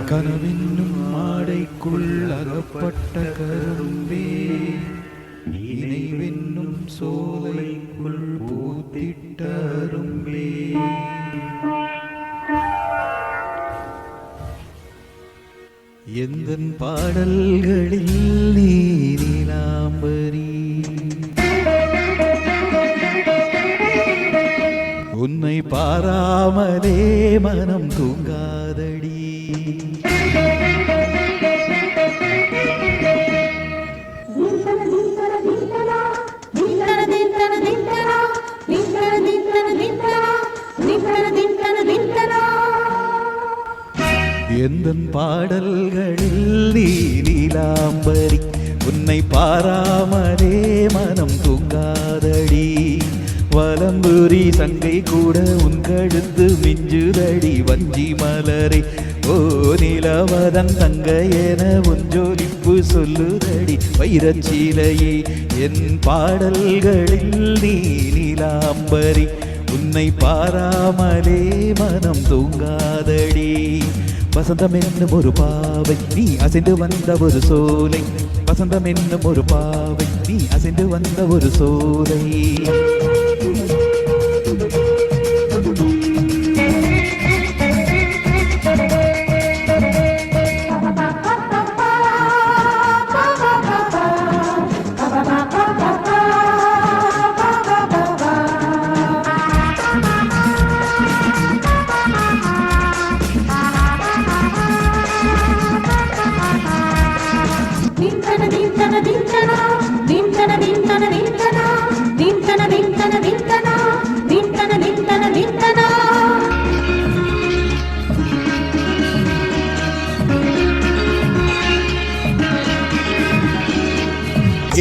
கனவென்னும் மாடைக்குள் அகப்பட்ட கரும்பே, நினைவென்னும் சோலைக்குள் பூத்திட்ட அரும்பே. எந்தன் பாடல்களில் நீலாம்பரி, உன்னை பாராமலே மனம் தூங்காதடி. எந்தன் பாடல்களில் நீலாம்பரி, உன்னை பாராமலே மனம் தூங்காதடி. வலம்புரி சங்கை கூட உன் கழுத்து மிஞ்சுதடி வஞ்சி மலரே. ஓ நிலவதன் தங்க என உன் ஜோலிப்பு சொல்லுதடி வைரச்சீலையே. என் பாடல்களில் நீலாம்பரி, உன்னை பாராமலே மனம் தூங்காதடி. வசந்தம் என்னும் ஒரு பாவை நீ அசைந்து வந்த ஒரு சோலை, வசந்தம் என்னும் ஒரு பாவை நீ அசைந்து வந்த ஒரு சோலை.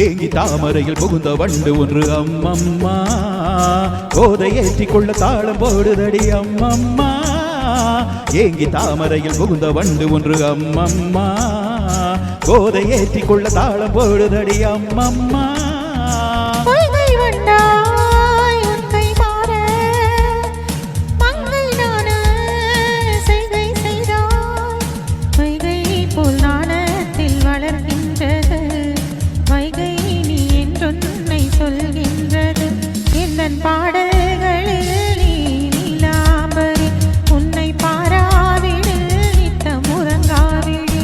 ஏங்கி தாமரையில் புகுந்த வண்டு ஒன்று அம்மம்மா, கோதை ஏற்றிக் கொள்ள தாளம் போடுதடி அம்மம்மா. ஏங்கி தாமரையில் புகுந்த வண்டு ஒன்று அம்மம்மா, கோதை ஏற்றிக் கொள்ள தாளம் போடுதடி அம்மம்மா. பாடல்களில் நீலாம்பரி, உன்னை பாராவிடு நித்தம் உறங்காவிடி.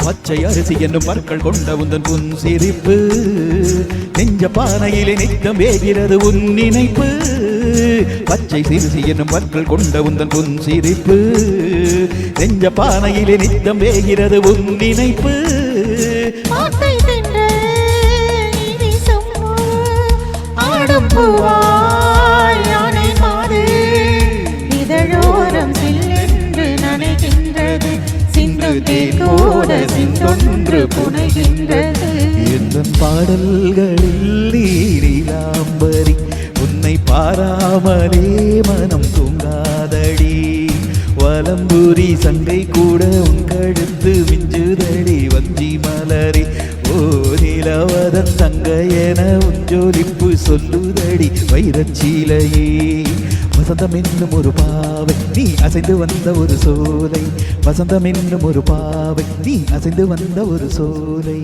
பச்சை அரிசி என்னும் பற்கள் கொண்ட உந்தன் புன் சிரிப்பு, நெஞ்ச பானையிலே நித்தம் வேகிறது உன் நினைப்பு. பச்சை சிறுசி என்னும் பற்கள் கொண்ட உந்தன் புன் சிரிப்பு, நெஞ்ச பானையிலே நித்தம் வேகிறது உன் நினைப்பு. ஆடும் பூவாய் யானை மாது, இதழோரம் சில்லென்று நனைகின்றது, சிந்து தேனோட சிந்தொன்று புனைகின்றது. எந்தன் பாடல்களில் நீலாம்பரி, உன்னை பாராமலே மனம் தூங்காதடி. வலம்புரி சங்கை கூட உன் கழுத்து மிஞ்சுதடி வஞ்சி மலரே. ஓ நிலவதன் தங்க என உன் ஜோலிப்பு சொல்லுதடி வைரச்சீலையே. வசந்தம் என்னும் ஒரு பாவை நீ அசைந்து வந்த ஒரு சோலை, வசந்தம் என்னும் ஒரு பாவை நீ அசைந்து வந்த ஒரு சோலை.